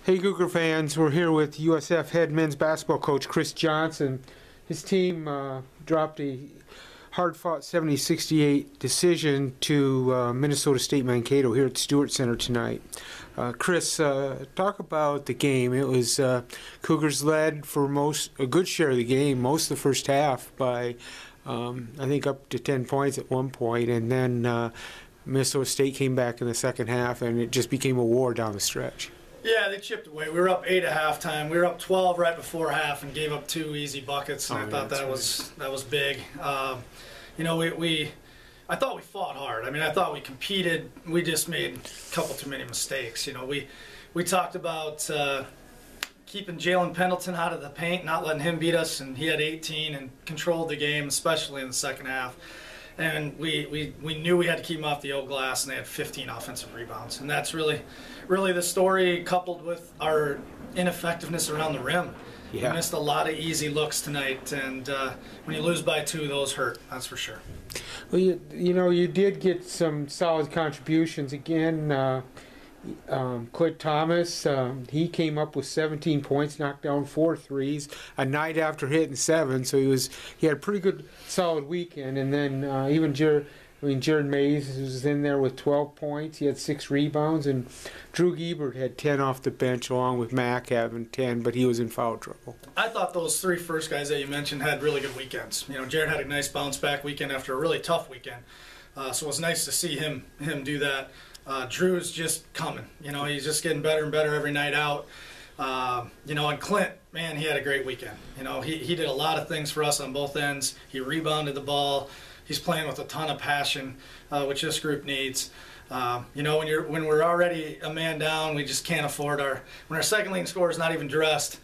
Hey Cougar fans, we're here with USF head men's basketball coach Chris Johnson. His team dropped a hard-fought 70-68 decision to Minnesota State Mankato here at Stewart Center tonight. Chris, talk about the game. It was Cougars led for a good share of the game, most of the first half by I think up to 10 points at one point, and then Minnesota State came back in the second half and it just became a war down the stretch. Yeah, they chipped away. We were up 8 at halftime. We were up 12 right before half and gave up 2 easy buckets, and I thought that was big. You know, I thought we fought hard. I mean, I thought we competed. We just made a couple too many mistakes. You know, we talked about keeping Jalen Pendleton out of the paint, not letting him beat us, and he had 18 and controlled the game, especially in the second half. And we knew we had to keep them off the old glass, and they had 15 offensive rebounds. And that's really the story, coupled with our ineffectiveness around the rim. Yeah. We missed a lot of easy looks tonight, and when you lose by 2, those hurt, that's for sure. Well, you know, you did get some solid contributions again. Clint Thomas, he came up with 17 points, knocked down 4 threes a night after hitting 7, so he had a pretty good solid weekend. And then even Jared Mays was in there with 12 points. He had 6 rebounds, and Drew Gebert had 10 off the bench along with Mack having 10, but he was in foul trouble. I thought those 3 first guys that you mentioned had really good weekends. You know, Jared had a nice bounce back weekend after a really tough weekend, so it was nice to see him do that. Drew's just coming. You know, he's just getting better and better every night out. You know, and Clint, man, he had a great weekend. You know, he did a lot of things for us on both ends. He rebounded the ball. He's playing with a ton of passion, which this group needs. You know, when we're already a man down, we just can't afford when our second leading scorer is not even dressed.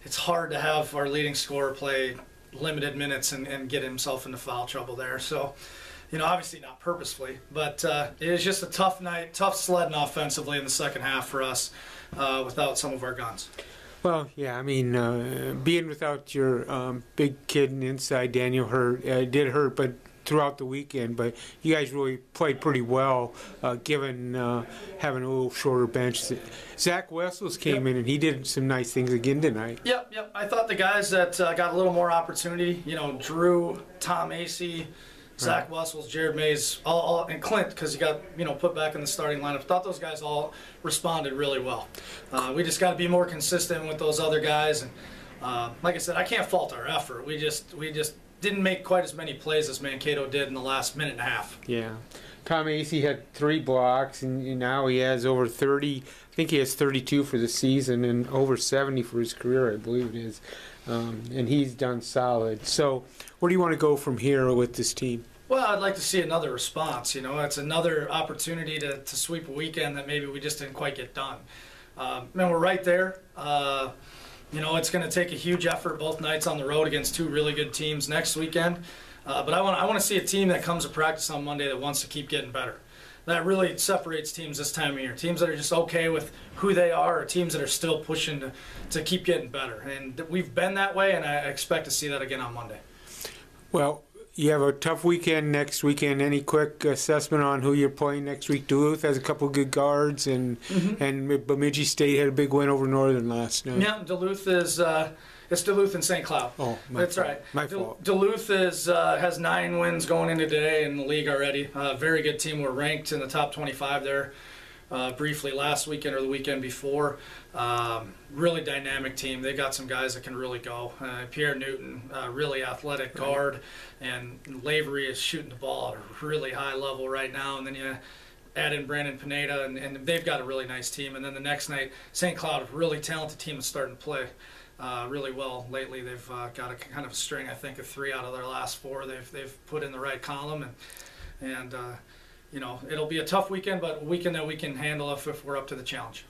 It's hard to have our leading scorer play limited minutes and get himself into foul trouble there. So, you know, obviously not purposefully, but it was just a tough night, tough sledding offensively in the second half for us without some of our guns. Well, yeah, I mean, being without your big kid and inside Daniel did hurt, but throughout the weekend. But you guys really played pretty well, given having a little shorter bench. Zach Wessels came in and he did some nice things again tonight. Yep. I thought the guys that got a little more opportunity, you know, Drew, Tom Acey, Zach Wessels, Jared Mays, and Clint, because he got, you know, put back in the starting lineup. I thought those guys all responded really well. We just got to be more consistent with those other guys, and like I said, I can't fault our effort. We just didn't make quite as many plays as Mankato did in the last minute and a half. Yeah, Tom Acey had 3 blocks, and now he has over 30. I think he has 32 for the season and over 70 for his career, I believe it is. And he's done solid. So where do you want to go from here with this team? Well, I'd like to see another response. You know, it's another opportunity to sweep a weekend that maybe we just didn't quite get done. Man, we're right there. You know, it's going to take a huge effort both nights on the road against 2 really good teams next weekend. But I want to see a team that comes to practice on Monday that wants to keep getting better. That really separates teams this time of year. Teams that are just okay with who they are, or teams that are still pushing to keep getting better. And we've been that way, and I expect to see that again on Monday. Well, you have a tough weekend next weekend. Any quick assessment on who you're playing next week? Duluth has a couple of good guards, and Bemidji State had a big win over Northern last night. Yeah, Duluth is it's Duluth and St. Cloud. Oh, that's fault. right. My fault. Duluth has 9 wins going into today in the league already. Very good team. We're ranked in the top 25 there. Briefly last weekend or the weekend before. Really dynamic team. They got some guys that can really go. Pierre Newton, really athletic guard, and Lavery is shooting the ball at a really high level right now. And then you add in Brandon Pineda, and they've got a really nice team. And then the next night, St. Cloud, a really talented team that's starting to play really well lately. They've got a kind of a string, I think, of 3 out of their last 4 they've put in the right column, and you know, it'll be a tough weekend, but a weekend that we can handle if we're up to the challenge.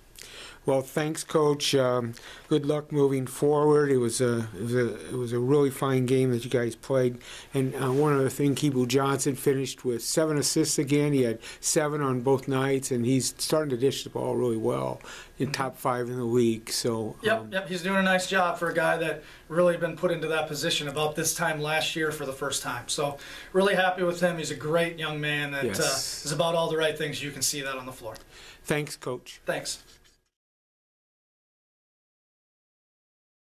Well, thanks, Coach. Good luck moving forward. It was a really fine game that you guys played. And one other thing, Keeble Johnson finished with 7 assists again. He had 7 on both nights, and he's starting to dish the ball really well. In top 5 in the league. So yep, he's doing a nice job for a guy that really been put into that position about this time last year for the first time. So really happy with him. He's a great young man that is about all the right things. You can see that on the floor. Thanks, Coach. Thanks.